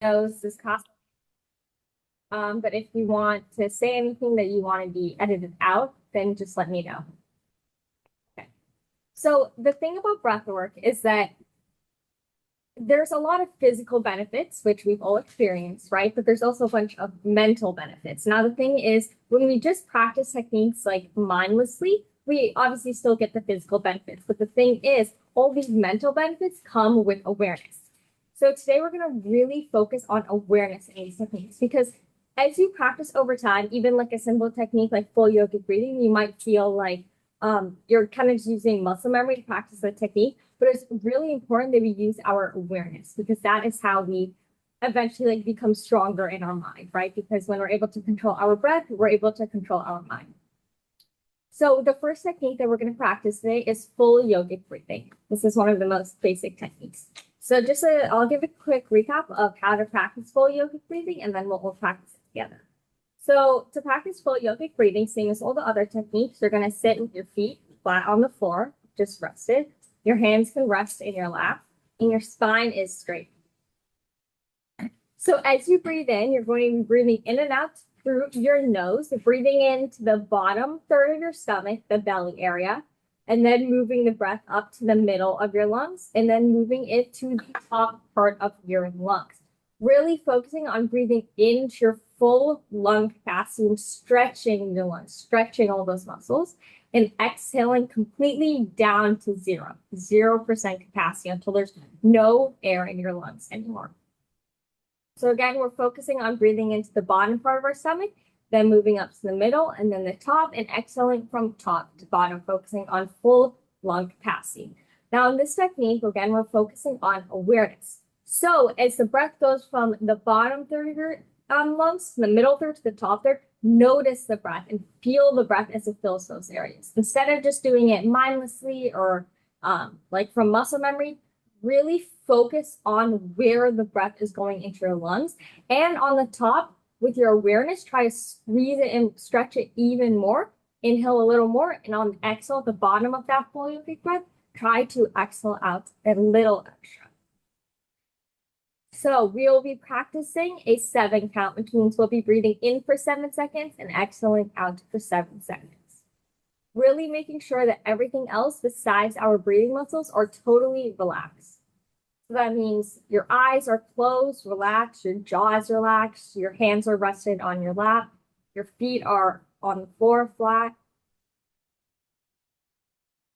knows this cost. But if you want to say anything that you want to be edited out, then just let me know. Okay. So the thing about breathwork is that there's a lot of physical benefits, which we've all experienced, right? But there's also a bunch of mental benefits. Now, the thing is, when we just practice techniques like mindlessly, we obviously still get the physical benefits. But the thing is, all these mental benefits come with awareness. So today we're going to really focus on awareness in these techniques because as you practice over time, even like a simple technique like full yogic breathing, you might feel like you're kind of just using muscle memory to practice the technique. But it's really important that we use our awareness because that is how we eventually like become stronger in our mind, right? Because when we're able to control our breath, we're able to control our mind. So the first technique that we're going to practice today is full yogic breathing. This is one of the most basic techniques. So I'll give a quick recap of how to practice full yogic breathing, and then we'll practice it together. So to practice full yogic breathing, same as all the other techniques, you're going to sit with your feet flat on the floor, just rested. Your hands can rest in your lap, and your spine is straight. So as you breathe in, you're going to be breathing in and out through your nose, breathing into the bottom third of your stomach, the belly area, and then moving the breath up to the middle of your lungs, and then moving it to the top part of your lungs. Really focusing on breathing into your full lung capacity and stretching your lungs, stretching all those muscles, and exhaling completely down to 0% capacity until there's no air in your lungs anymore. So again, we're focusing on breathing into the bottom part of our stomach, then moving up to the middle and then the top, and exhaling from top to bottom, focusing on full lung capacity. Now in this technique, again, we're focusing on awareness. So as the breath goes from the bottom third of your lungs to the middle third to the top third, notice the breath and feel the breath as it fills those areas. Instead of just doing it mindlessly or like from muscle memory, really focus on where the breath is going into your lungs. And on the top, with your awareness, try to squeeze it and stretch it even more. Inhale a little more, and on the exhale at the bottom of that full yogic breath, try to exhale out a little extra. So we'll be practicing a 7 count, which means we'll be breathing in for 7 seconds and exhaling out for 7 seconds. Really making sure that everything else besides our breathing muscles are totally relaxed. So that means your eyes are closed, relaxed, your jaw is relaxed, your hands are rested on your lap, your feet are on the floor flat.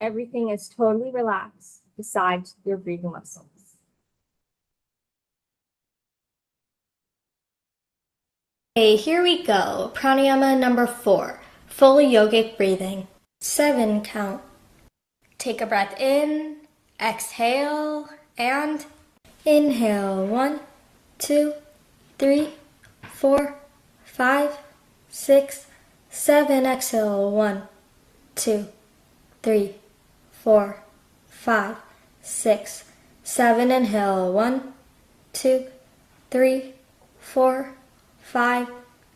Everything is totally relaxed besides your breathing muscles. Okay, here we go. Pranayama number 4, full yogic breathing. 7 count. Take a breath in, exhale, and inhale. 1, 2, 3, 4, 5, 6, 7. Exhale. 1, 2, 3, 4, 5, 6, 7. Inhale. 1, 2, 3, 4, 5,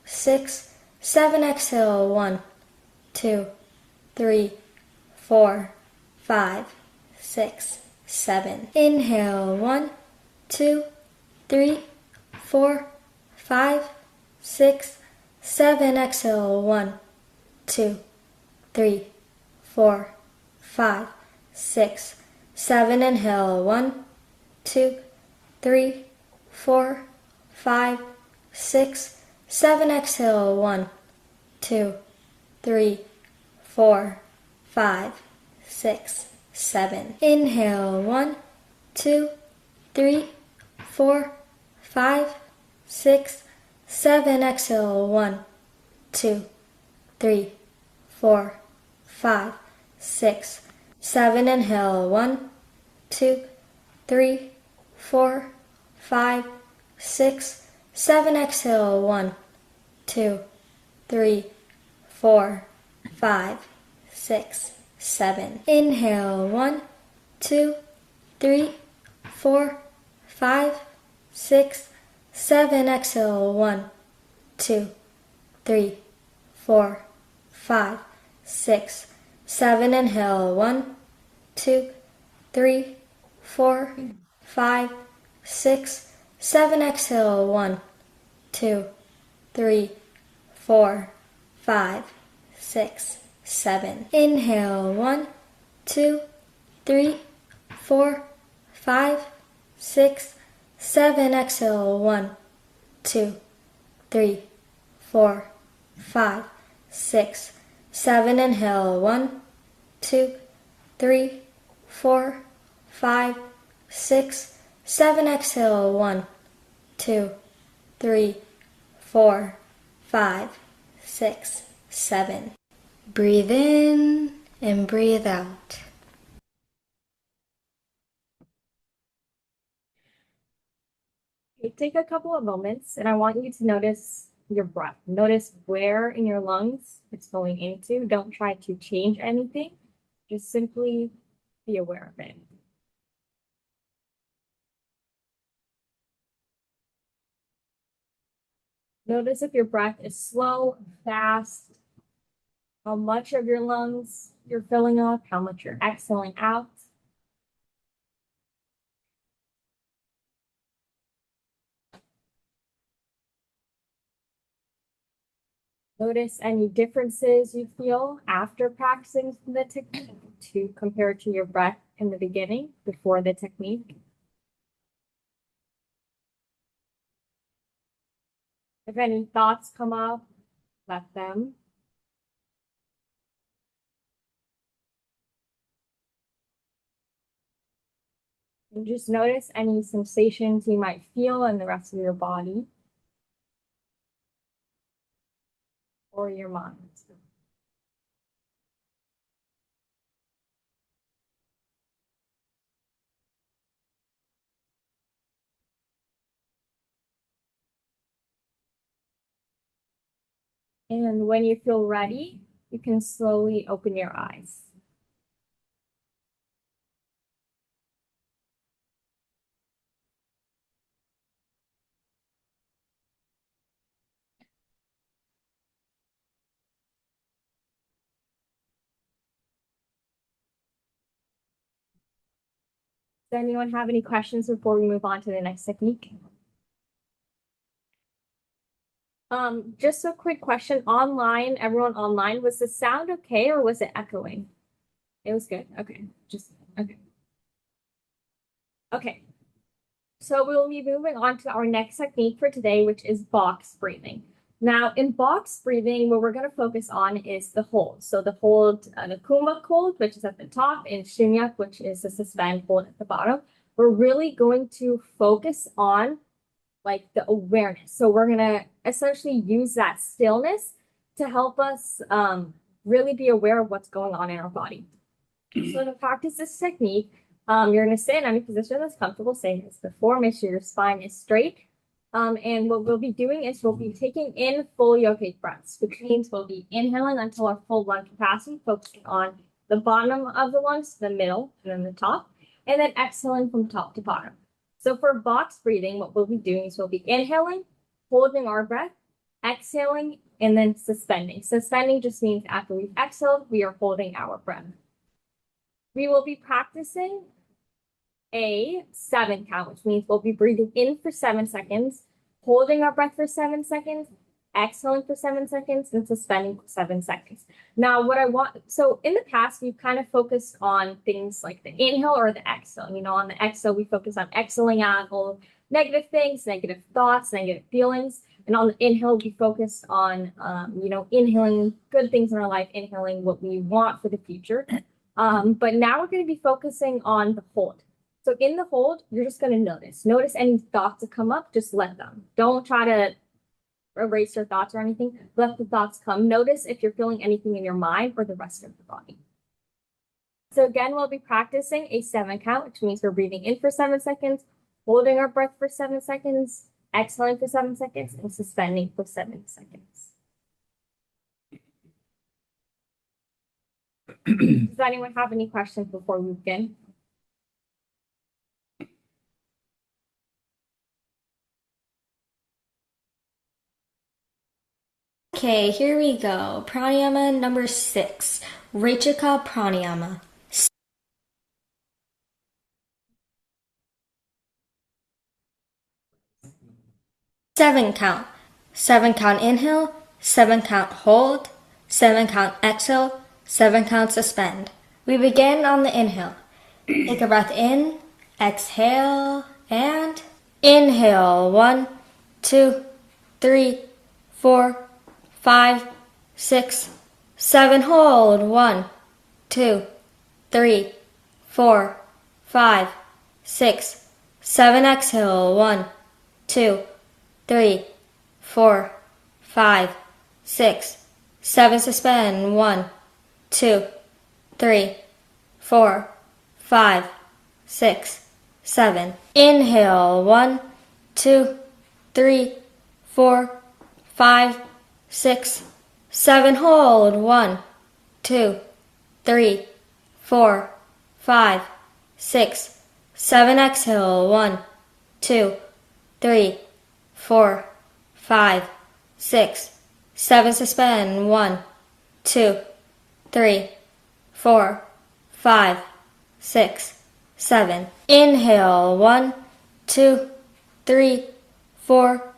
6, 7. Exhale. 1, 2, 3, 4, 5, 6, 7. Inhale. 1, 2, 3, 4, 5, 6, 7. Exhale. 1, 2, 3, 4, 5, 6, 7. Inhale. 1, 2, 3, 4, 5, 6, 7. Exhale. 1, 2, 3, 4, 5, 6, 7. Inhale. 1, 2, 3, 4, 5, 6, 7. Exhale. 1, 2, 3, 4, 5, 6, 7. Inhale. 1, 2, 3, 4, 5, 6, 7. Exhale. 1, 2, 3, 4, 5, 6, 7. Inhale. 1, 2, 3, 4, 5, 6, 7. Exhale. 1, 2, 3, 4, 5, 6, 7. Inhale. 1, 2, 3, 4, 5, 6, 7, exhale, 1, 2, 3, 4, 5, 6, 7. Inhale, 1, 2, 3, 4, 5, 6, 7. Exhale, 1, 2, 3, 4, 5, 6, 7. Inhale, 1, 2, 3, 4, 5, 6, 7. Exhale, 1, 2, 3, 4, 5, 6, 7. Breathe in and breathe out. Take a couple of moments and I want you to notice your breath. Notice where in your lungs it's going into. Don't try to change anything. Just simply be aware of it. Notice if your breath is slow, fast, how much of your lungs you're filling up, how much you're exhaling out. Notice any differences you feel after practicing the technique to compare to your breath in the beginning, before the technique. If any thoughts come up, let them. And just notice any sensations you might feel in the rest of your body or your mind. And when you feel ready, you can slowly open your eyes. Does anyone have any questions before we move on to the next technique? Just a quick question. Online, everyone online, was the sound okay or was it echoing? It was good. Okay. Okay. Okay. So we'll be moving on to our next technique for today, which is box breathing. Now, in box breathing, what we're going to focus on is the hold. So the hold, the kumbhaka hold, which is at the top, and shunyaka, which is the suspend hold at the bottom. We're really going to focus on like the awareness. So we're going to essentially use that stillness to help us really be aware of what's going on in our body. So to practice this technique, you're going to sit in any position that's comfortable, same as before. Make sure your spine is straight. And what we'll be doing is we'll be taking in full yogic breaths, which means we'll be inhaling until our full lung capacity, focusing on the bottom of the lungs, the middle, and then the top, and then exhaling from top to bottom. So for box breathing, what we'll be doing is we'll be inhaling, holding our breath, exhaling, and then suspending. Suspending just means after we've exhaled, we are holding our breath. We will be practicing a 7 count, which means we'll be breathing in for 7 seconds, holding our breath for 7 seconds, exhaling for 7 seconds, and suspending for 7 seconds. Now, so in the past, we've kind of focused on things like the inhale or the exhale. You know, on the exhale, we focus on exhaling out all negative things, negative thoughts, negative feelings. And on the inhale, we focus on, inhaling good things in our life, inhaling what we want for the future. But now we're going to be focusing on the hold. So in the hold, you're just going to notice. Notice any thoughts that come up, just let them. Don't try to erase your thoughts or anything. Let the thoughts come. Notice if you're feeling anything in your mind or the rest of the body. So again, we'll be practicing a 7 count, which means we're breathing in for 7 seconds, holding our breath for 7 seconds, exhaling for 7 seconds, and suspending for 7 seconds. Does anyone have any questions before we begin? Okay, here we go. Pranayama number 6, rechaka pranayama. 7 count. 7 count inhale, 7 count hold, 7 count exhale, 7 count suspend. We begin on the inhale. Take a breath in, exhale, and inhale. 1, 2, 3, 4, 5, 6, 7. Hold. 1, 2, 3, 4, 5, 6, 7. Exhale. 1, 2, 3, 4, 5, 6, 7. Suspend. 1, 2, 3, 4, 5, 6, 7. Inhale. 1, 2, 3, 4, 5, 6, 7. Hold. 1, 2, 3, 4, 5, 6, 7. Exhale. 1, 2, 3, 4, 5, 6, 7. Suspend. 1, 2, 3, 4, 5, 6, 7. Inhale. 1, 2, 3, 4,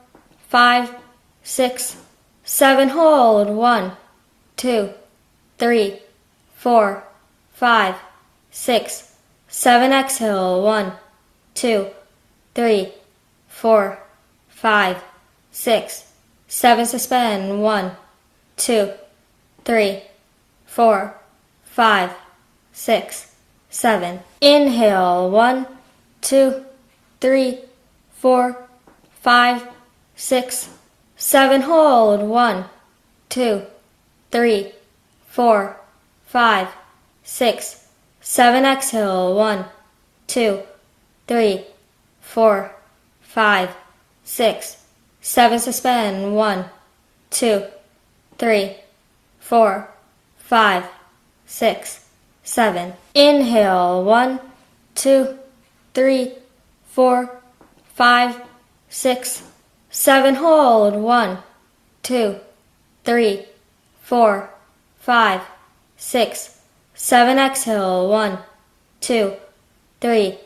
5, 6, 7. Hold. 1, 2, 3, 4, 5, 6, 7. Exhale. 1, 2, 3, 4, 5, 6, 7. Suspend. 1, 2, 3, 4, 5, 6, 7. Inhale. 1, 2, 3, 4, 5, 6, 7. Hold. 1, 2, 3, 4, 5, 6, 7. Exhale. 1, 2, 3, 4, 5, 6, 7. Suspend. 1, 2, 3, 4, 5, 6, 7. Inhale. 1, 2, 3, 4, 5, 6, 7. Hold. 1, 2, 3, 4, 5, 6, 7. Exhale. 1, 2, 3,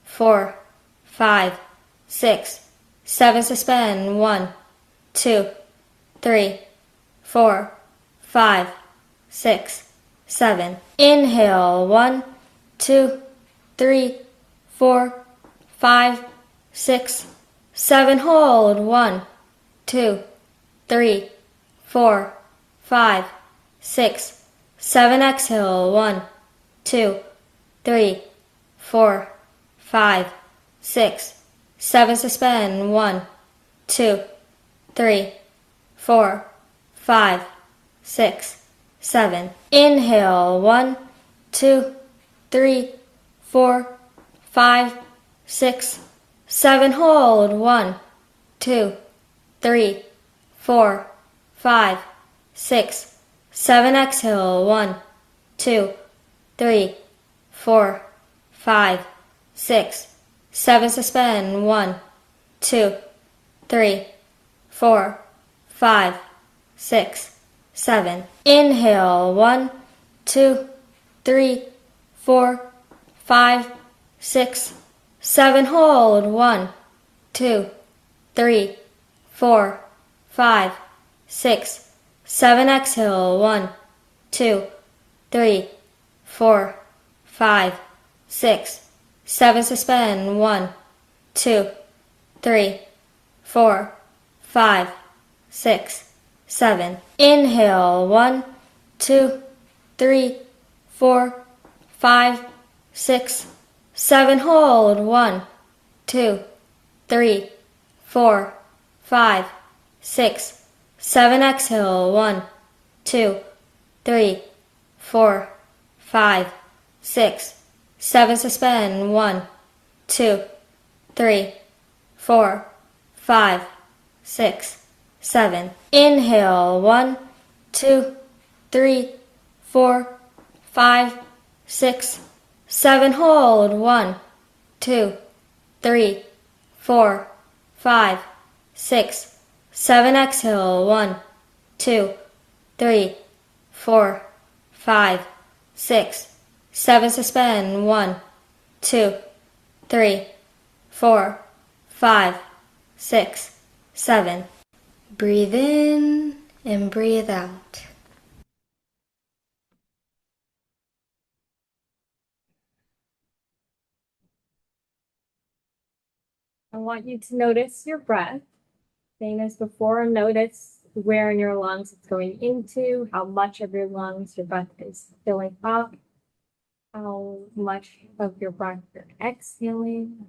4, 5, 6, 7. Suspend. 1, 2, 3, 4, 5, 6, 7. Inhale. 1, 2, 3, 4, 5, 6, 7. Hold. 1, 2, 3, 4, 5, 6, 7. Exhale. 1, 2, 3, 4, 5, 6, 7. Suspend. 1, 2, 3, 4, 5, 6, 7. Inhale. 1, 2, 3, 4, 5, 6, 7. Hold. 1, 2, 3, 4, 5, 6, 7. Exhale. 1, 2, 3, 4, 5, 6, 7. Suspend. 1, 2, 3, 4, 5, 6, 7. Inhale. 1, 2, 3, 4, 5, 6, 7. Hold. 1, 2, 3, 4, 5, 6, 7. Exhale. 1, 2, 3, 4, 5, 6, 7. Suspend. 1, 2, 3, 4, 5, 6, 7. Inhale. 1, 2, 3, 4, 5, 6, 7. Hold. 1, 2, 3, 4, 5, 6, 7. Exhale. 1, 2, 3, 4, 5, 6, 7. Suspend. 1, 2, 3, 4, 5, 6, 7. Inhale. 1, 2, 3, 4, 5, 6, 7. Hold. 1, 2, 3, 4, 5, 6, 7. Exhale. 1, 2, 3, 4, 5, 6, 7. Suspend. 1, 2, 3, 4, 5, 6, 7. Breathe in and breathe out. I want you to notice your breath. Same as before, notice where in your lungs it's going into, how much of your lungs your breath is filling up, how much of your breath you're exhaling.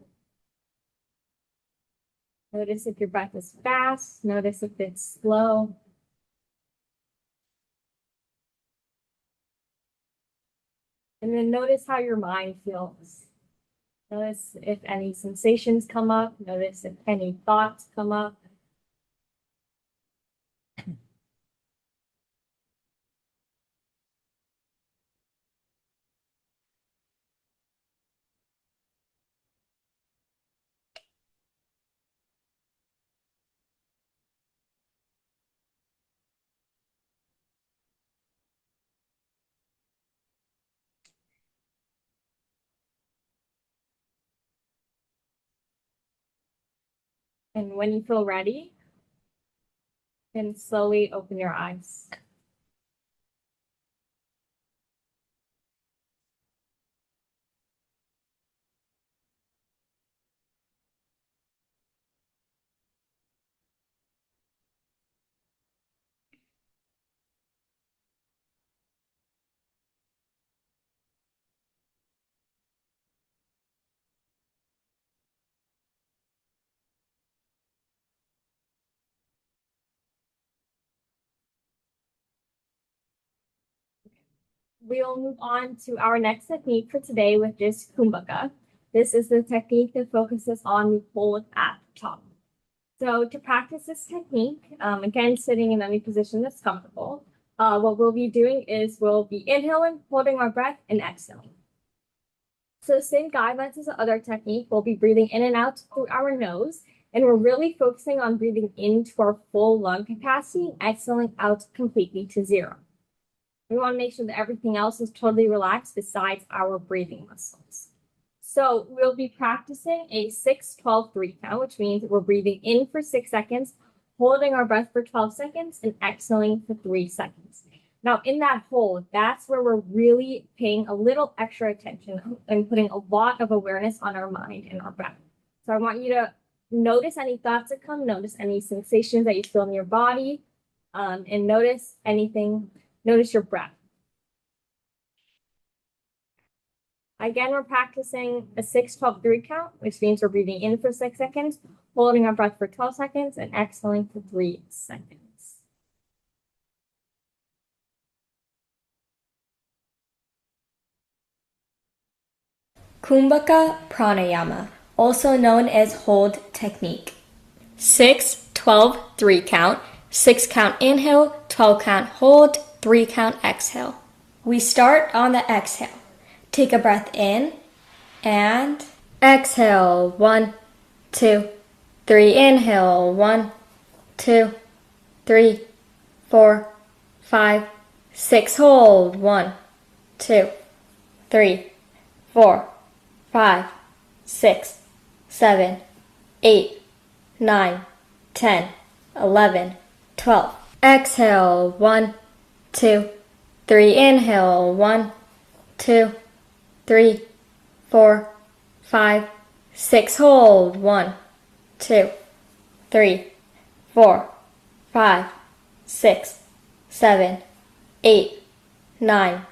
Notice if your breath is fast, notice if it's slow. And then notice how your mind feels. Notice if any sensations come up, notice if any thoughts come up. And when you feel ready, then slowly open your eyes. We'll move on to our next technique for today, which is kumbhaka. This is the technique that focuses on the hold at the top. So to practice this technique, again, sitting in any position that's comfortable, what we'll be doing is we'll be inhaling, holding our breath, and exhaling. So same guidelines as the other technique, we'll be breathing in and out through our nose, and we're really focusing on breathing into our full lung capacity, exhaling out completely to zero. We want to make sure that everything else is totally relaxed besides our breathing muscles. So we'll be practicing a 6-12-3 count, which means we're breathing in for 6 seconds, holding our breath for 12 seconds, and exhaling for 3 seconds. Now, in that hold, that's where we're really paying a little extra attention and putting a lot of awareness on our mind and our breath. So I want you to notice any thoughts that come, notice any sensations that you feel in your body, and notice anything. Notice your breath. Again, we're practicing a 6-12-3 count, which means we're breathing in for 6 seconds, holding our breath for 12 seconds, and exhaling for 3 seconds. Kumbhaka pranayama, also known as hold technique. 6-12-3 count, 6 count inhale, 12 count hold, 3 count exhale. We start on the exhale. Take a breath in and exhale. 1, 2, 3. Inhale. 1, 2, 3, 4, 5, 6. Hold. 1, 2, 3, 4, 5, 6, 7, 8, 9, 10, 11, 12. Exhale. 1, 2, 3. Inhale. 1, 2, 3, 4, 5, 6. Hold. 1, 2, 3, 4, 5, 6, 7, 8, 9,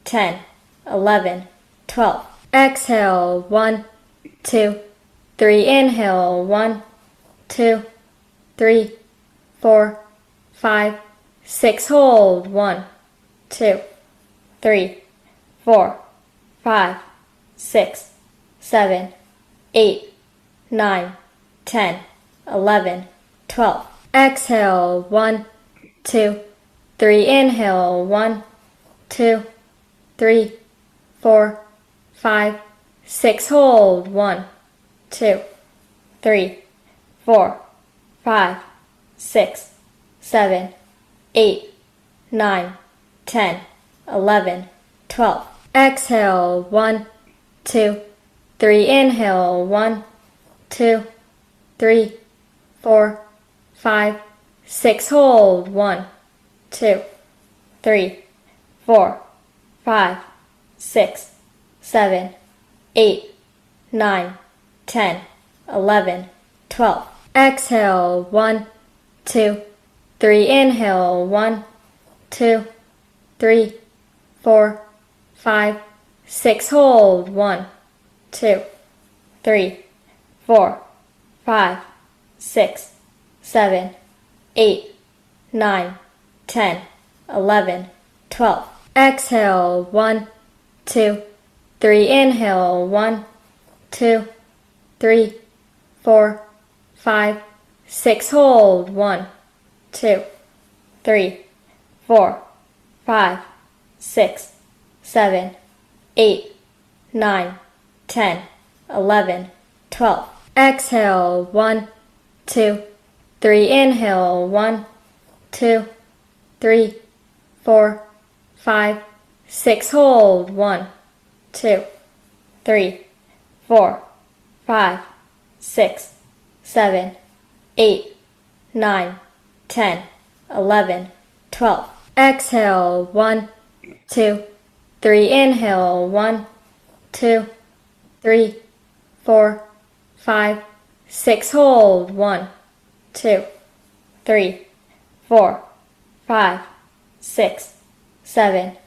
10, 11, 12. Exhale. 1, 2, 3. Inhale. 1, 2, 3, 4, 5, 6. Hold. 1, 2, 3, 4, 5, 6, 7, 8, 9, 10, 11, 12. Exhale. 1, 2, 3. Inhale. 1, 2, 3, 4, 5, 6. Hold. 1, 2, 3, 4, 5, 6, 7, 8, 9, 10, 11, 12. Exhale. 1, 2, 3. Inhale. 1, 2, 3, 4, 5, 6. Hold. 1, 2, 3, 4, 5, 6, 7, 8, 9, 10, 11, 12. Exhale. 1, 2, 3. Inhale. 1, 2, 3, 4, 5, 6. Hold. 1, 2, 3, 4, 5, 6, 7, 8, 9, 10, 11, 12. Exhale. 1, 2, 3. Inhale. 1, 2, 3, 4, 5, 6. Hold. 1, 2, 3, 4, 5, 6, 7, 8, 9, 10, 11, 12. Exhale. 1, 2, 3. Inhale. 1, 2, 3, 4, 5, 6. Hold. 1, 2, 3, 4, 5, 6, 7, 8, 9, 10, 11, 12. Exhale. 1, 2, 3. Inhale. 1, 2, 3, 4, 5, 6. Hold. 1, 2, 3, 4, 5, 6, 7,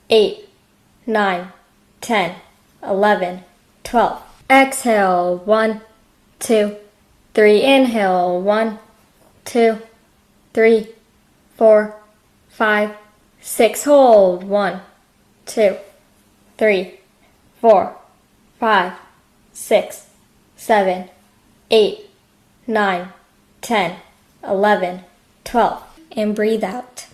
8, 9, 10, 11, 12. Exhale. 1, 2, 3. Inhale. 1, 2, 3, 4, 5, 6. Hold. 1, 2, 3, 4, 5, 6, 7, 8, 9, 10, 11, 12. And breathe out.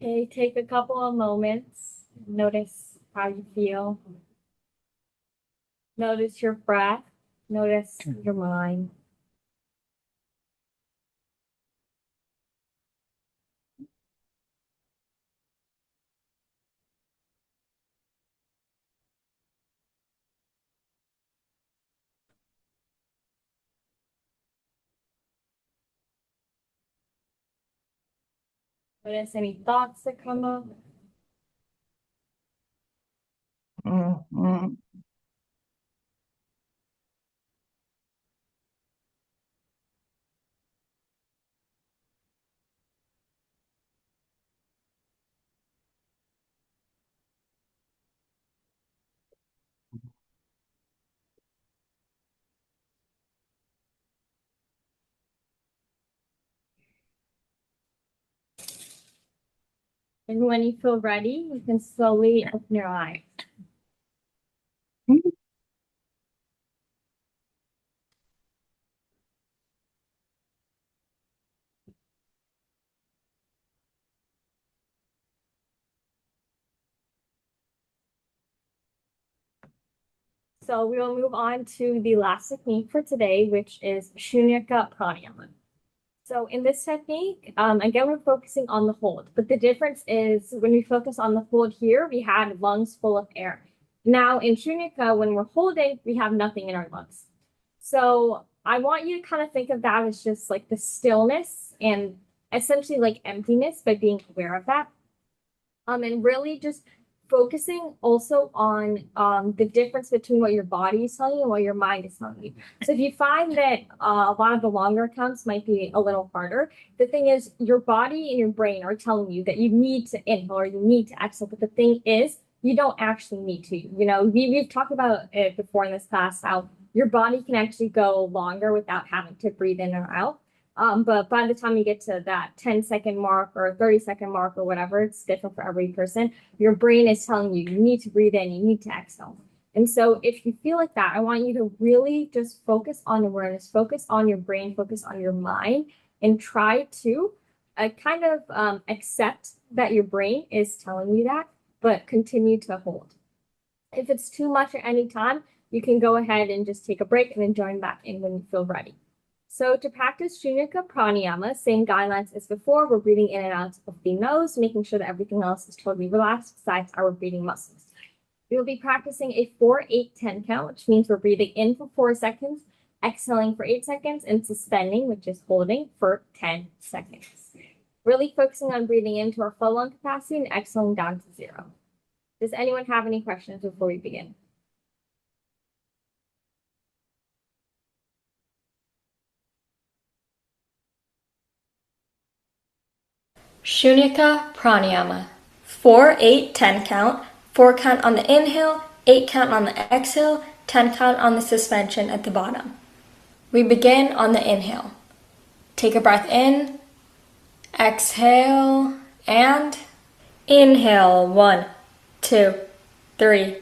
Okay, take a couple of moments. Notice how you feel. Notice your breath. Notice your mind. Notice any thoughts that come up. And when you feel ready, you can slowly open your eyes. So we will move on to the last technique for today, which is shunyaka pranayama. So in this technique, again, we're focusing on the hold, but the difference is when we focus on the hold here, we had lungs full of air. Now in shunyaka, when we're holding, we have nothing in our lungs. So I want you to kind of think of that as just like the stillness and essentially like emptiness by being aware of that. And really just focusing also on the difference between what your body is telling you and what your mind is telling you. So if you find that a lot of the longer counts might be a little harder, the thing is your body and your brain are telling you that you need to inhale or you need to exhale. But the thing is, you don't actually need to. You know, we've talked about it before in this class, how your body can actually go longer without having to breathe in or out. But by the time you get to that 10-second mark or 30-second mark or whatever, it's different for every person. Your brain is telling you, you need to breathe in, you need to exhale. And so if you feel like that, I want you to really just focus on awareness, focus on your brain, focus on your mind, and try to kind of accept that your brain is telling you that, but continue to hold. If it's too much at any time, you can go ahead and just take a break and then join back in when you feel ready. So to practice shunyaka pranayama, same guidelines as before, we're breathing in and out of the nose, making sure that everything else is totally relaxed besides our breathing muscles. We will be practicing a 4, 8, 10 count, which means we're breathing in for 4 seconds, exhaling for 8 seconds, and suspending, which is holding, for 10 seconds. Really focusing on breathing into our full lung capacity and exhaling down to 0. Does anyone have any questions before we begin? Shunyaka pranayama. 4, 8, 10 count. 4 count on the inhale, 8 count on the exhale, 10 count on the suspension at the bottom. We begin on the inhale. Take a breath in, exhale, and inhale. 1, 2, 3,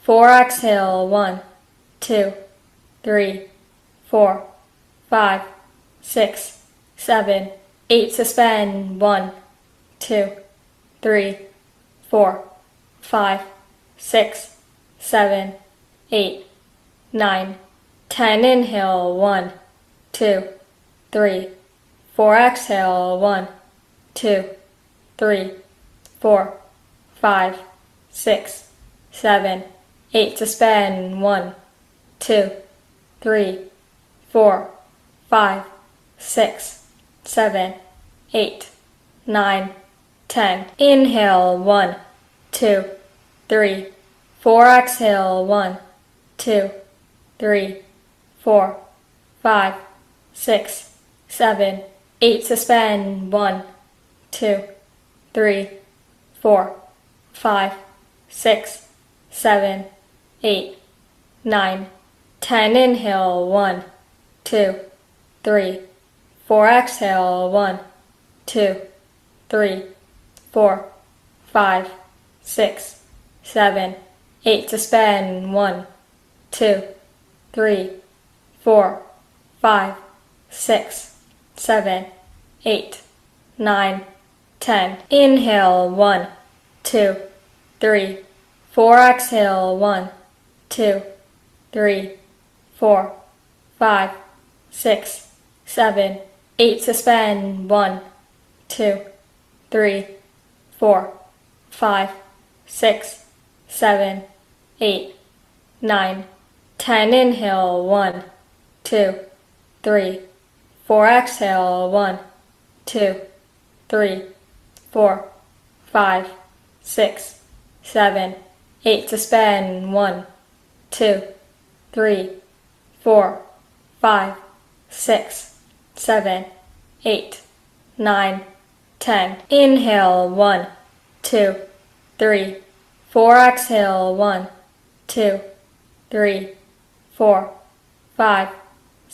4. Exhale. 1, 2, 3, 4, 5, 6, 7, 8. Suspend. 1, 2, 3, 4, 5, 6, 7, 8, 9, 10. Inhale. 1, 2, 3, 4. Exhale. 1, 2, 3, 4, 5, 6, 7, 8. Suspend. 1, 2, 3, 4, 5, 6, 7, 8, 9, 10. Inhale. 1, 2, 3, 4. Exhale. 1, 2, 3, 4, 5, 6, 7, 8. Suspend. 1, 2, 3, 4, 5, 6, 7, 8, 9, 10. Inhale. 1, 2, 3, 4. Exhale. 1, 2, 3, 4, 5, 6, 7, 8. Suspend. 1, 2, 3, 4, 5, 6, 7, 8, 9, 10. Inhale. 1, 2, 3, 4. Exhale. 1, 2, 3, 4, 5, 6, 7, 8. Suspend. 1, 2, 3, 4, 5, 6, 7, 8, 9, 10. Inhale. 1, 2, 3, 4. Exhale. 1, 2, 3, 4, 5, 6, 7, 8. Suspend. 1, 2, 3, 4, 5, 6, 7, 8, 9, 10. Inhale. 1, 2, 3, 4. Exhale. 1, 2, 3, 4, 5,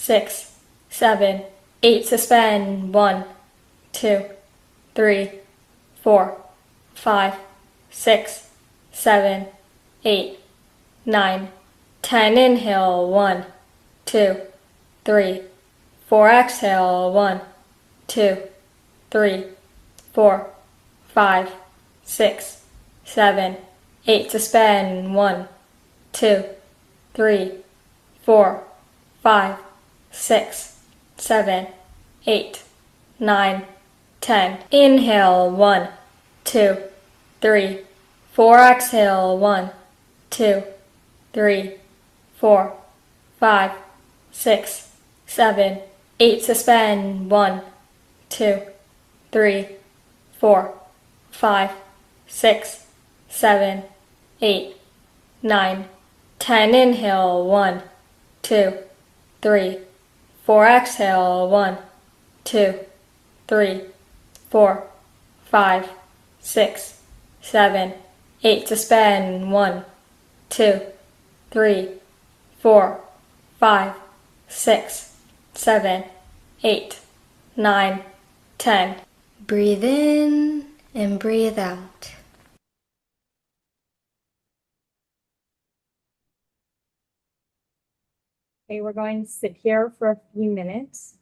6, 7, 8. Suspend. 1, 2, 3, 4, 5, 6, 7, 8, 9, 10. Inhale. 1, 2, 3, 4. Exhale. 1, 2, 3, 4, 5, 6, 7, 8. Suspend. 1, 2, 3, 4, 5, 6, 7, 8, 9, 10. Inhale. 1, 2, 3, 4. Exhale. 1, 2, 3, 4, 5, 6, 7, 8. Suspend. 1, 2, 3, 4, 5, 6, 7, 8, 9, 10. Inhale. 1, 2, 3, 4. Exhale. 1, 2, 3, 4, 5, 6, 7, 8. Suspend. 1, 2, 3, 4, 5, 6, 7, 8, 9, 10. Breathe in and breathe out. Okay, we're going to sit here for a few minutes.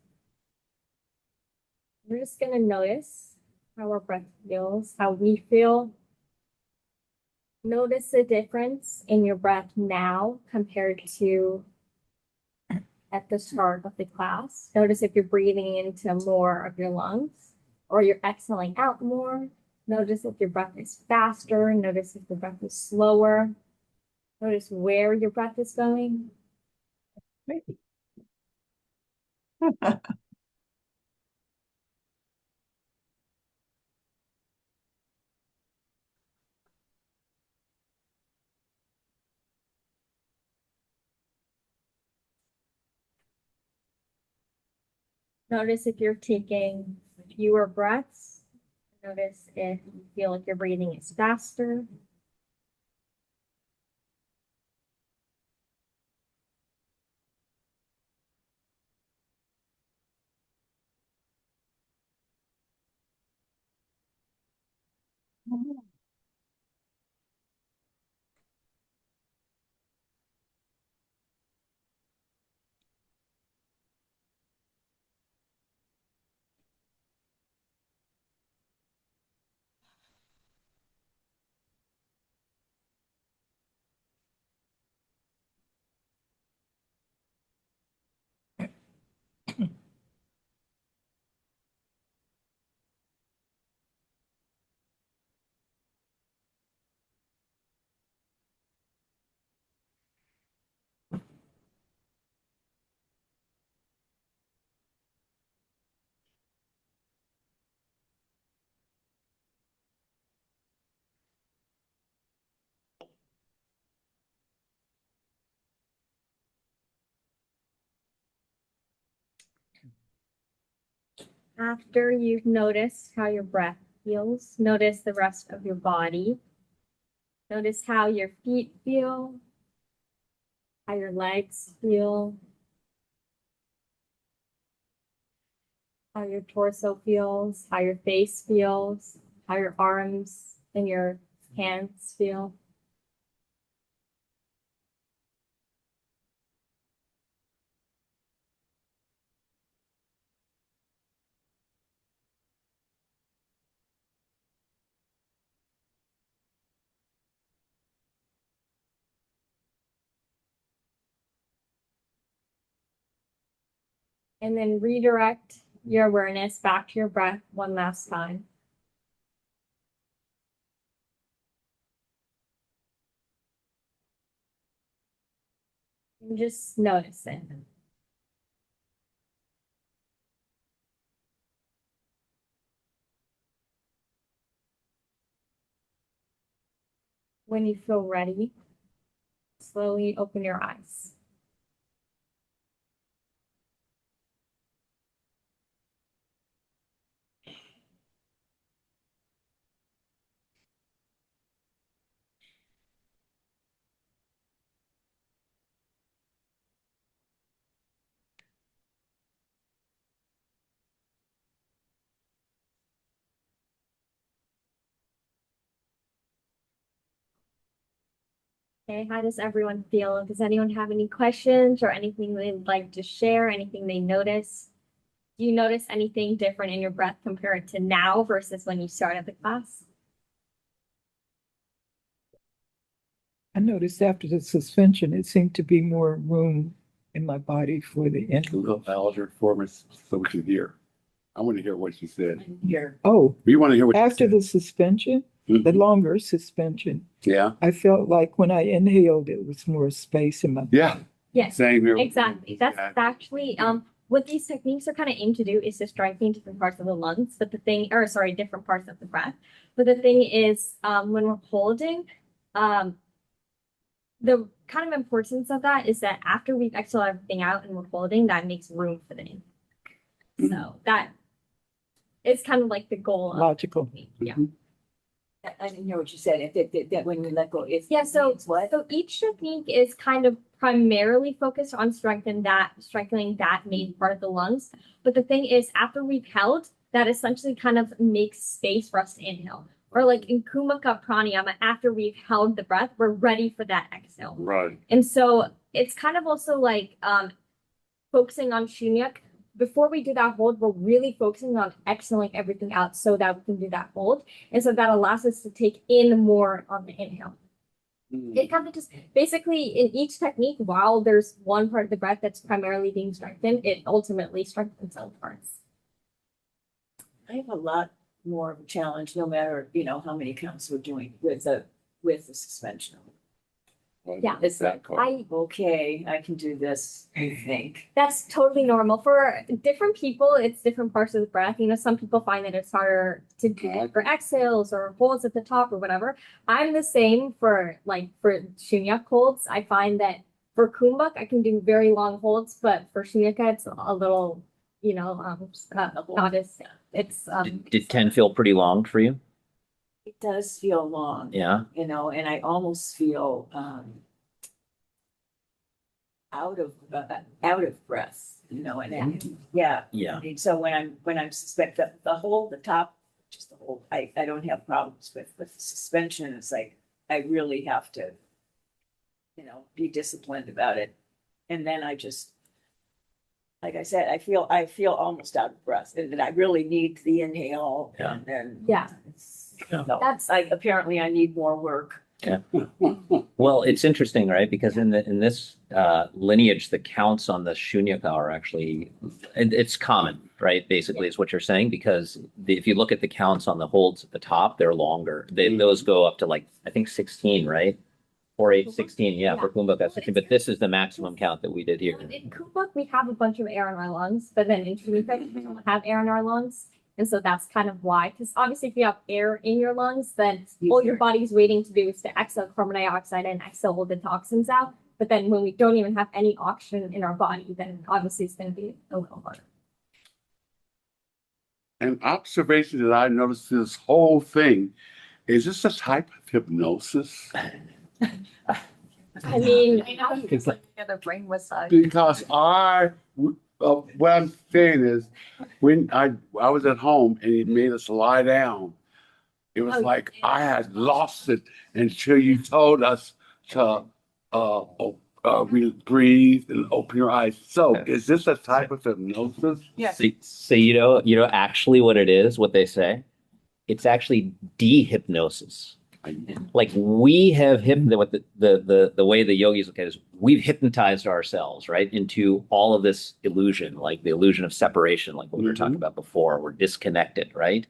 We're just going to notice how our breath feels, how we feel. Notice the difference in your breath now compared to at the start of the class. Notice if you're breathing into more of your lungs or you're exhaling out more. Notice if your breath is faster. Notice if your breath is slower. Notice where your breath is going. Maybe. Notice if you're taking fewer breaths. Notice if you feel like your breathing is faster. After you've noticed how your breath feels, notice the rest of your body. Notice how your feet feel, how your legs feel, how your torso feels, how your face feels, how your arms and your hands feel. And then redirect your awareness back to your breath one last time. And just notice it. When you feel ready, slowly open your eyes. Okay, how does everyone feel? Does anyone have any questions or anything they'd like to share, anything they notice? Do you notice anything different in your breath compared to now versus when you started the class? I noticed after the suspension, it seemed to be more room in my body for the A inhale. little louder for me so we can hear. I want to hear what she said. Here. Oh, We want to hear what after she the suspension, said. the Mhm. longer suspension, Yeah, I felt like when I inhaled, it was more space in my yeah, Yes, same here. exactly. That's Yeah. actually what these techniques are kind of aimed to do is to strengthen different parts of the lungs. But the thing, or sorry, different parts of the breath. But the thing is, when we're holding, um, the kind of importance of that is that after we've exhaled everything out and we're holding, that makes room for the inhale. So that is kind of like the goal of the logical. technique. Yeah. Mhm. I didn't hear what you said. If that when we let go, it's Yeah, so it's what? so each technique is kind of primarily focused on strengthening that main part of the lungs. But the thing is, after we've held, that essentially kind of makes space for us to inhale. Or like in kumbhaka pranayama, after we've held the breath, we're ready for that exhale. Right. And so it's kind of also like focusing on shunyaka. Before we do that hold, we're really focusing on exhaling everything out so that we can do that hold. And so that allows us to take in more on the inhale. It kind of just basically in each technique, while there's one part of the breath that's primarily being strengthened, it ultimately strengthens other parts. I have a lot more of a challenge, no matter how many counts we're doing with the suspension. Yeah. It's like, I okay, I can do this, I think. That's totally normal. For different people, it's different parts of the breath. You know, some people find that it's harder to do for exhales or holds at the top or whatever. I'm the same for shunyaka holds. I find that for kumbhaka, I can do very long holds, but for shunyaka, it's a little, not as it's Did 10 feel pretty long for you? It does feel long. Yeah. You know, and I almost feel out of breath, you know, and yeah. Yeah. I mean, so when I'm suspect the top, just the whole, I don't have problems with the suspension. It's like I really have to, you know, be disciplined about it. And then I just, like I said, I feel almost out of breath, and that I really need the inhale. Yeah. And then Yeah. Yeah. That's apparently I need more work. Yeah. Well, it's interesting, right? Because in this lineage, the counts on the shunyaka are actually it's common, right? Basically, is what you're saying. Because if you look at the counts on the holds at the top, they're longer. Those go up to like I think 16, right? 4, 8, 16. Yeah, for kumbhaka 16. But this is the maximum count that we did here. in kumbhaka, we have a bunch of air in our lungs, but then in shunyaka, we don't have air in our lungs. And so that's kind of why, because obviously if you have air in your lungs, then all your body's waiting to do is to exhale carbon dioxide and exhale all the toxins out. But then when we don't even have any oxygen in our body, then obviously it's going to be a little harder. An observation that I noticed this whole thing, is this a type of hypnosis? I mean, It's like, The brain massage. Because what I'm saying is, when I was at home and he made us lie down, it was like I had lost it until you told us to breathe and open your eyes. So, is this a type of hypnosis? Yes. So you know actually what it is, what they say, it's actually dehypnosis. Like we have what the way the yogis look at it is we've hypnotized ourselves, right, into all of this illusion, like the illusion of separation, like what we were talking about before. We're disconnected, right?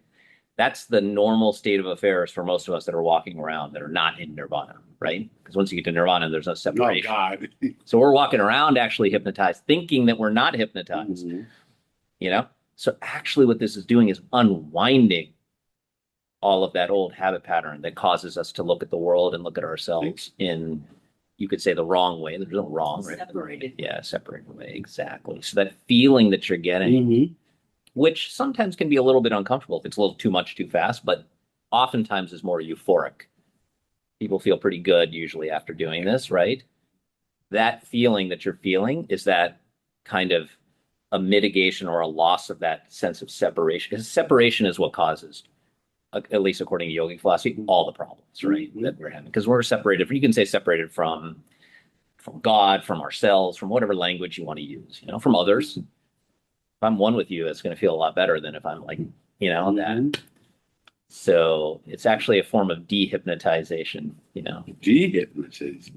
That's the normal state of affairs for most of us that are walking around that are not in nirvana, right? Because once you get to nirvana, there's no Oh, separation. God. So we're walking around actually hypnotized, thinking that we're not hypnotized, you know? So actually what this is doing is unwinding all of that old habit pattern that causes us to look at the world and look at ourselves in, you could say, the wrong way. There's no wrong, right? Separated. Yeah, separated way, exactly. So that feeling that you're getting, which sometimes can be a little bit uncomfortable if it's a little too much too fast, but oftentimes is more euphoric. People feel pretty good usually after doing this, right? That feeling that you're feeling is that kind of a mitigation or a loss of that sense of separation. Because separation is what causes, at least according to yogic philosophy, all the problems, right, that we're having. Because we're separated, you can say separated from God, from ourselves, from whatever language you want to use, you know, from others. If I'm one with you, it's going to feel a lot better than if I'm like, you know, that. So it's actually a form of dehypnotization, you know. Dehypnosis.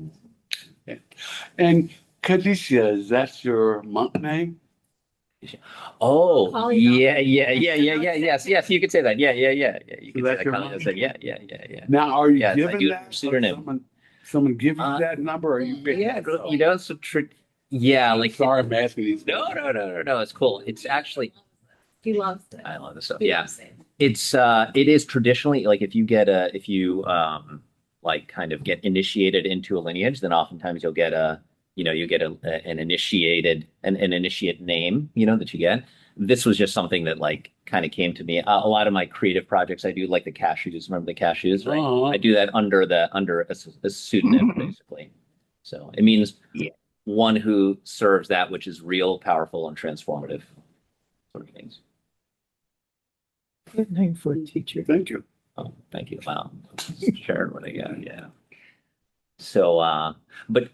And Kadisha, is that your monk name? Oh, Calling yeah. Yes, you could say that. Yeah. You could say That's that. your Kind of, monk say, yeah. Now, are you Yes, I given do that? pseudonym. Someone give you that number, or you pick Yeah, it up? you know, it's a trick. Yeah, like Sorry, I'm asking these. no. It's cool. It's actually he loves it. I love this stuff. He Yeah, loves it. it is traditionally like if you like kind of get initiated into a lineage, then oftentimes you'll get an initiate name, you know, that you get. This was just something that like kind of came to me. A lot of my creative projects I do, like the cashews. Remember the cashews, right? Uh-huh. I do that under a pseudonym, basically. So it means one who serves that which is real, powerful, and transformative, sort of things. good name for a teacher. Thank you. Oh, thank you. Wow. Shared what I got. Yeah. So,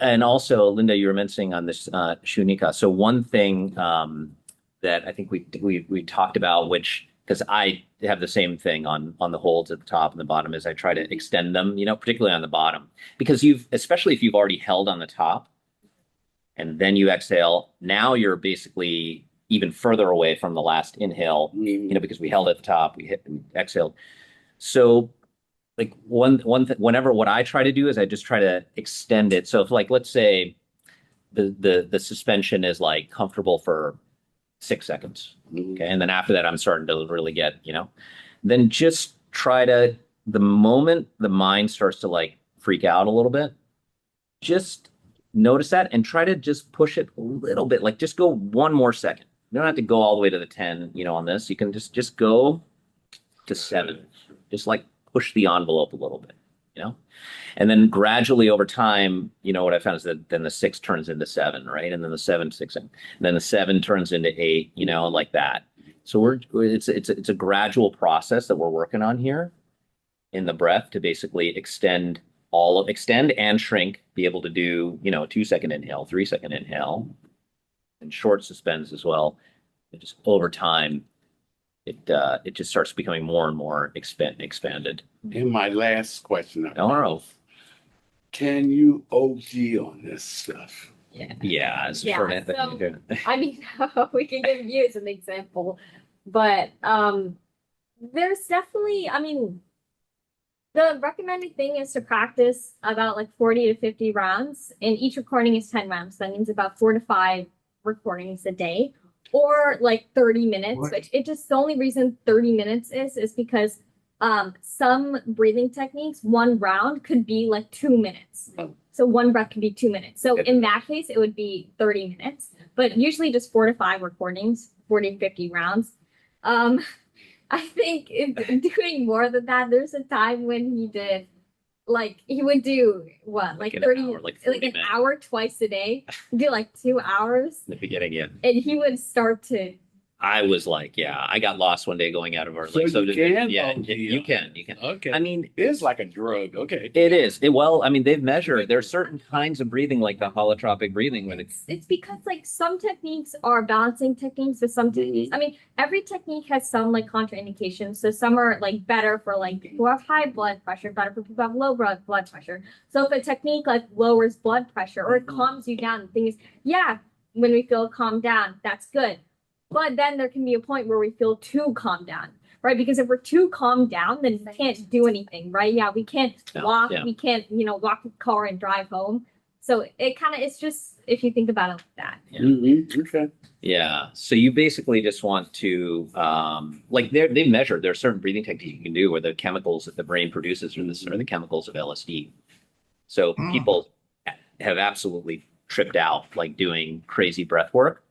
and also, Linda, you were mentioning on this shunyaka. So one thing that I think we talked about, which because I have the same thing on the holds at the top and the bottom, is I try to extend them, you know, particularly on the bottom, because especially if you've already held on the top, and then you exhale, now you're basically even further away from the last inhale, you know, because we held at the top, we hit and exhaled. So like whenever what I try to do is I just try to extend it. So if like let's say the suspension is like comfortable for 6 seconds. Okay. And then after that I'm starting to really get, then just try to the moment the mind starts to like freak out a little bit, just notice that and try to just push it a little bit. Like just go one more second. You don't have to go all the way to the 10, on this. You can just go to 7. Just like push the envelope a little bit, and then gradually over time, what I found is that then the 6 turns into 7, right? And then the 7, 6, and then the 7 turns into 8, like that. So it's a gradual process that we're working on here in the breath to basically extend and shrink, be able to do, 2-second inhale, 3-second inhale, and short suspends as well. And just over time, it just starts becoming more and more expanded. And my last question, Oh, can you OG on this stuff? yeah, it's Yeah, short answer. so- I mean, we can give you as an example, but there's definitely, I mean, the recommended thing is to practice about like 40 to 50 rounds, and each recording is 10 rounds. That means about 4 to 5 recordings a day, or like 30 minutes, What? which it just the only reason 30 minutes is because some breathing techniques, one round could be like 2 minutes. Oh. So one breath could be 2 minutes. So in that case, it would be 30 minutes, but usually just 4 to 5 recordings, 40 to 50 rounds. I think doing more than that, there's a time when he would do what, like an 30, hour, like 40 like an minutes. hour twice a day, do like 2 hours, In the beginning, yeah. and he would start to, I was like, yeah, I got lost one day going out of our So like you can yeah, OG you on can. Okay. I mean, It's like a drug. Okay. it is. Well, I mean, they've measured. There's certain kinds of breathing, like the holotropic breathing, when it's because like some techniques are balancing techniques, but some techniques, I mean, every technique has some like contraindications. So some are like better for like people who have high blood pressure, better for people who have low blood pressure. So if a technique like lowers blood pressure or it calms you down, the thing is, yeah, when we feel calmed down, that's good. But then there can be a point where we feel too calmed down, right? Because if we're too calmed down, then we can't do anything, right? Yeah, we can't walk, we can't, walk the car and drive home. So it's just, if you think about it like that. Yeah. Mm-hmm. Okay. Yeah. So you basically just want to, like they've measured, there are certain breathing techniques you can do where the chemicals that the brain produces are the chemicals of LSD. So people have absolutely tripped out like doing crazy breath work.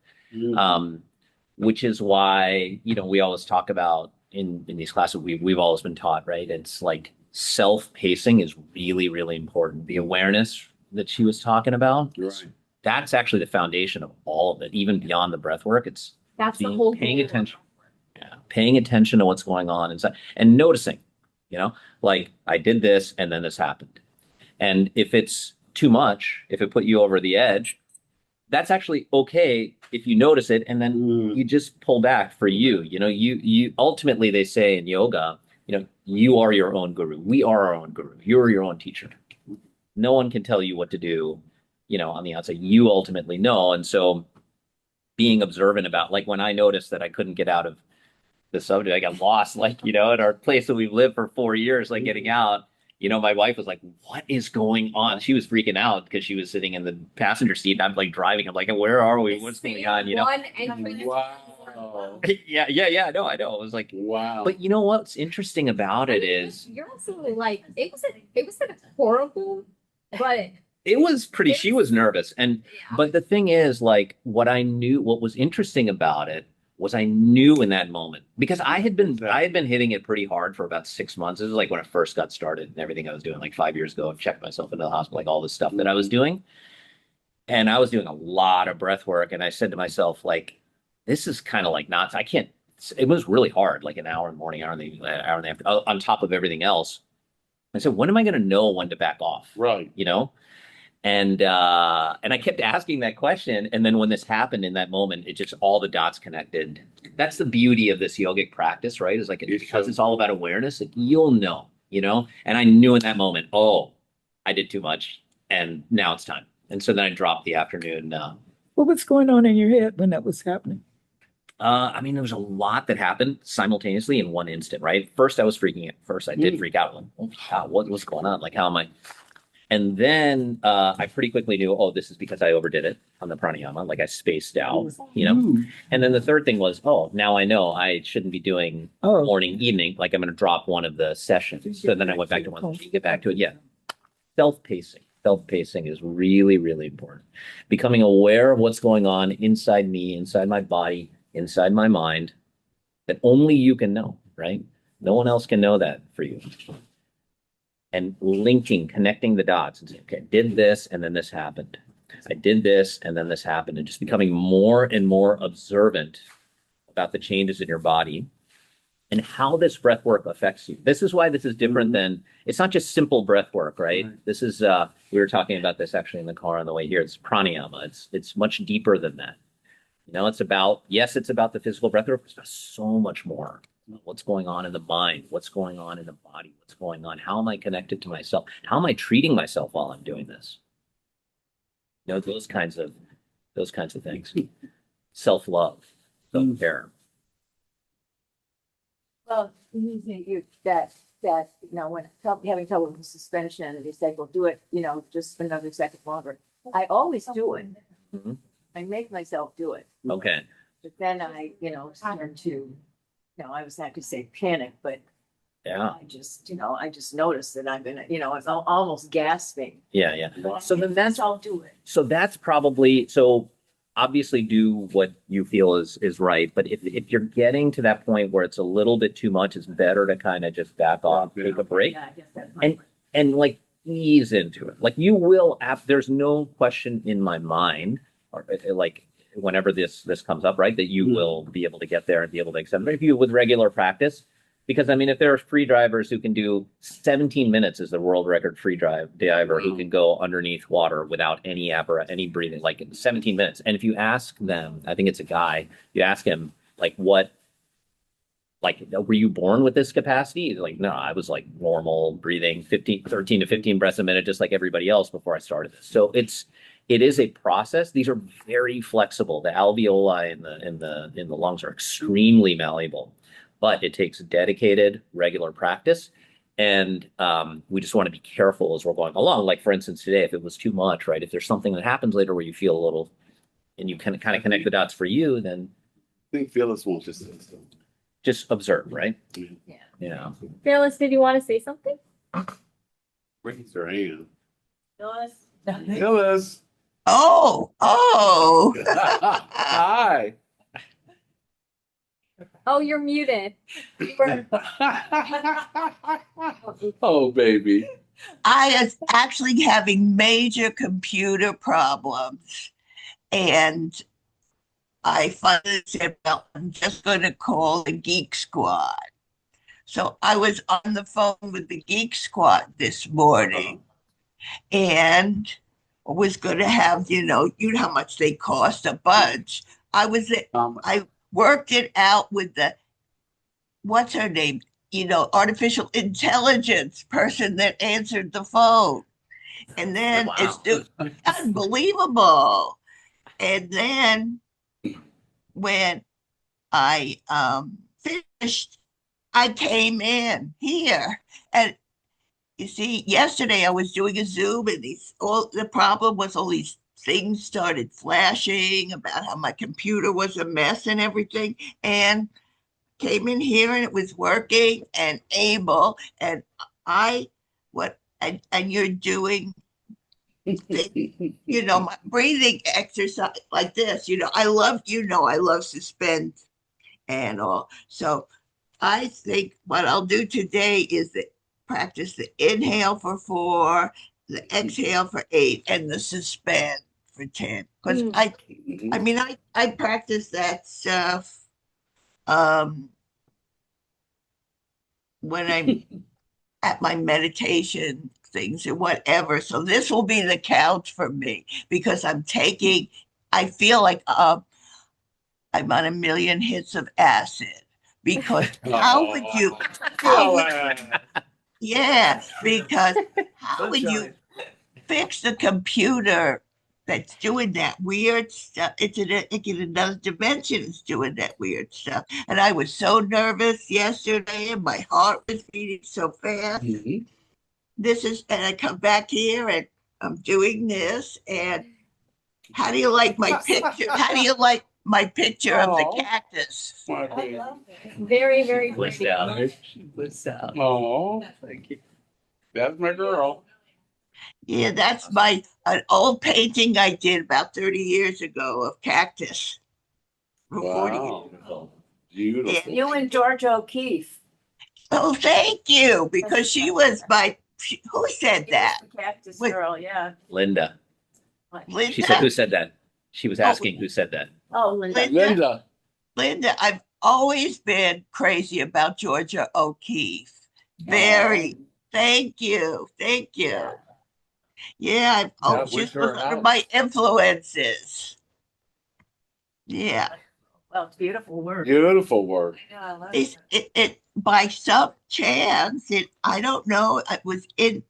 Which is why, we always talk about in these classes, we've always been taught, right? It's like self-pacing is really, really important. The awareness that she was talking about, Right. that's actually the foundation of all of it, even beyond the breath work. It's That's the whole paying goal. attention. Yeah, paying attention to what's going on inside and noticing, like I did this and then this happened. And if it's too much, if it put you over the edge, that's actually okay if you notice it and then you just pull back for you. You ultimately, they say in yoga, you are your own guru. We are our own guru. You're your own teacher. No one can tell you what to do, on the outside. You ultimately know. And so being observant about, like when I noticed that I couldn't get out of the subject, I got lost, like, at our place that we've lived for 4 years, like getting out. My wife was like, what is going on? She was freaking out because she was sitting in the passenger seat and I'm like driving. I'm like, where are we? What's going on? One entrance. Wow. Yeah. I know. It was like, Wow. but what's interesting about it is You're absolutely like, it wasn't horrible, but it was pretty, she was nervous. And, yeah. but the thing is, like, what was interesting about it was I knew in that moment because I had been hitting it pretty hard for about 6 months. This was like when I first got started and everything I was doing like 5 years ago. I've checked myself into the hospital, like all this stuff that I was doing. And I was doing a lot of breath work. And I said to myself, like, this is kind of like not, it was really hard, like an hour in the morning, hour in the afternoon, on top of everything else. I said, when am I going to know when to back off? Right. And I kept asking that question. And then when this happened in that moment, it just all the dots connected. That's the beauty of this yogic practice, right? Is like because it's all about awareness, like you'll know, And I knew in that moment, oh, I did too much, and now it's time. And so then I dropped the afternoon. What was going on in your head when that was happening? I mean, there was a lot that happened simultaneously in one instant, right? First, I was freaking out. First, I did freak out. Like, oh, God, what's going on? Like, how am I? And then I pretty quickly knew, oh, this is because I overdid it on the pranayama. Like I spaced out, you know? And then the third thing was, oh, now I know I shouldn't be doing morning, evening. Like I'm going to drop one of the sessions. So then I went back to one, get back to it. Yeah. Self-pacing. Self-pacing is really, really important. Becoming aware of what's going on inside me, inside my body, inside my mind, that only you can know, right? No one else can know that for you. And linking, connecting the dots and saying, okay, I did this and then this happened. I did this and then this happened. And just becoming more and more observant about the changes in your body and how this breath work affects you. This is why this is different than, it's not just simple breath work, right? This is, we were talking about this actually in the car on the way here. It's pranayama. It's much deeper than that. You know, it's about, yes, it's about the physical breath work, but it's about so much more. What's going on in the mind? What's going on in the body? What's going on? How am I connected to myself? How am I treating myself while I'm doing this? You know, those kinds of things. Self-love, self-care. Well, when having trouble with suspension, and they say, well, do it, just another second longer. I always do it. Mhm. I make myself do it. Okay. But then I, turn to, I was not to say panic, but Yeah. I just noticed that I've been, it's almost gasping. Yeah. Yeah. So then that's I'll do it. So that's probably so obviously do what you feel is right. But if you're getting to that point where it's a little bit too much, it's better to kind of just back off, take a break, Yeah, I guess that's and like ease into it. Like you will there's no question in my mind, or like whenever this comes up, right, that you will be able to get there and be able to accept it if you with regular practice. Because I mean, if there are free drivers who can do 17 minutes as the world record free diver who can go underneath water without any breathing, like in 17 minutes. And if you ask them, I think it's a guy, you ask him like, were you born with this capacity? He's like, no, I was like normal breathing 13 to 15 breaths a minute, just like everybody else before I started this. So it is a process. These are very flexible. The alveoli in the lungs are extremely malleable. But it takes dedicated, regular practice. And we just want to be careful as we're going along. Like, for instance, today, if it was too much, right? If there's something that happens later where you feel a little, and you kind of connect the dots for you, then I think Phyllis wants to say something. just observe, right? Yeah. Yeah. Phyllis, did you want to say something? Raise her hand. Phyllis? Phyllis. Oh. Hi. Oh, you're muted. Oh, baby. I was actually having major computer problems. And I finally said, well, I'm just going to call the Geek Squad. So I was on the phone with the Geek Squad this morning and was going to have, you know how much they cost, a bunch. I worked it out with what's her name? Artificial intelligence person that answered the phone. And then Wow. it's just unbelievable. And then when I finished, I came in here. And you see, yesterday I was doing a Zoom and the problem was all these things started flashing about how my computer was a mess and everything. And came in here and it was working and able. And and you're doing my breathing exercise like this. I love suspend and all. So I think what I'll do today is practice the inhale for 4, the exhale for 8, and the suspend for 10. Because I practice that stuff when I'm at my meditation things or whatever. So this will be the couch for me because I feel like I'm on 1,000,000 hits of acid because yeah, because how would you fix the computer that's doing that weird stuff. It's in another dimension. It's doing that weird stuff. And I was so nervous yesterday, and my heart was beating so fast. Mhm. And I come back here, and I'm doing this. And how do you like my picture? How do you like my picture of the Oh. cactus? My I baby. love it. Very, very Blissed pretty. out. She was out. Oh, Thank you. that's my girl. Yeah, that's an old painting I did about 30 years ago of cactus. For 40 years. Wow. Beautiful. You and George O'Keefe. Oh, thank you, because who said She was that? the cactus Wait. girl, yeah. Linda. Linda? She said, who said that? She was asking who said that. Oh, Linda. Linda. Linda, I've always been crazy about Georgia O'Keeffe. Very. Thank you. Thank you. Yeah, Yeah, she went was to her one of house. my influences. Yeah. Well, it's beautiful work. Beautiful work. Yeah, I love It by some chance, I don't know, it was in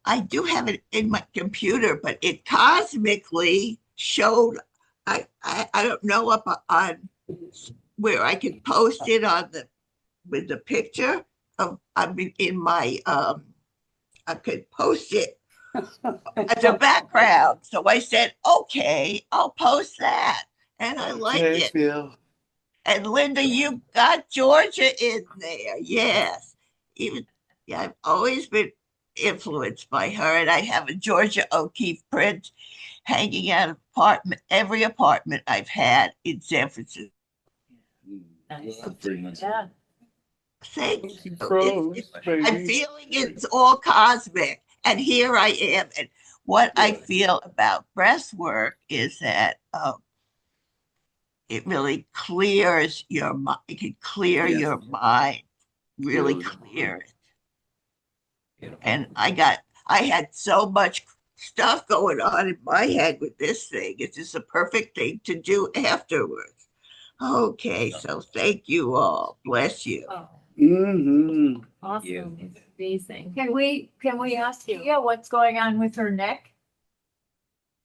I do have it in my computer, but it cosmically showed, I don't know up on where I could post it with the picture of, I mean, I could post it as a background. So I said, okay, I'll post that. And I liked Okay, it. Phil. And Linda, you got Georgia in there. Yes. Yeah, I've always been influenced by her. And I have a Georgia O'Keeffe print hanging out of every apartment I've had in San Francisco. Nice. That's pretty nice. Yeah. Thank you. Pros, I'm baby. feeling it's all cosmic. And here I am. And what I feel about breath work is that it really clears your mind. It can clear Yes. your mind, really Beautiful. clear it. Beautiful. And I had so much stuff going on in my head with this thing. It's just a perfect thing to do afterwards. Okay, so thank you all. Bless you. Oh, Mm-hmm. awesome. It's amazing. Can we ask Kia what's going on with her neck?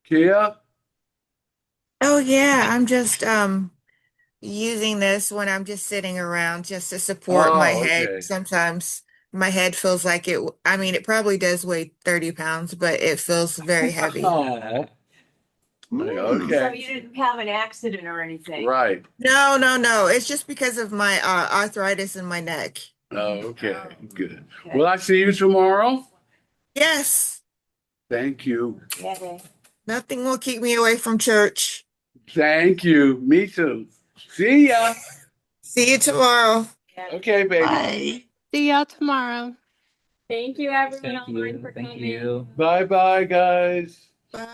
Kia? Oh yeah, I'm just using this when I'm just sitting around just to support my Oh, head. okay. Sometimes my head feels like I mean, it probably does weigh 30 pounds, but it feels very heavy. Oh, Mm. So okay. you didn't have an accident or anything? Right. No. It's just because of my arthritis in my neck. Oh, okay. Good. Okay. Will I see you tomorrow? Yes, Thank you. Yeah. nothing will keep me away from church. Thank you. Me too. See ya. See you tomorrow. Okay, baby. Bye. See y'all tomorrow. Thank you, everyone Thank online you. for Thank coming. you. Bye bye, guys.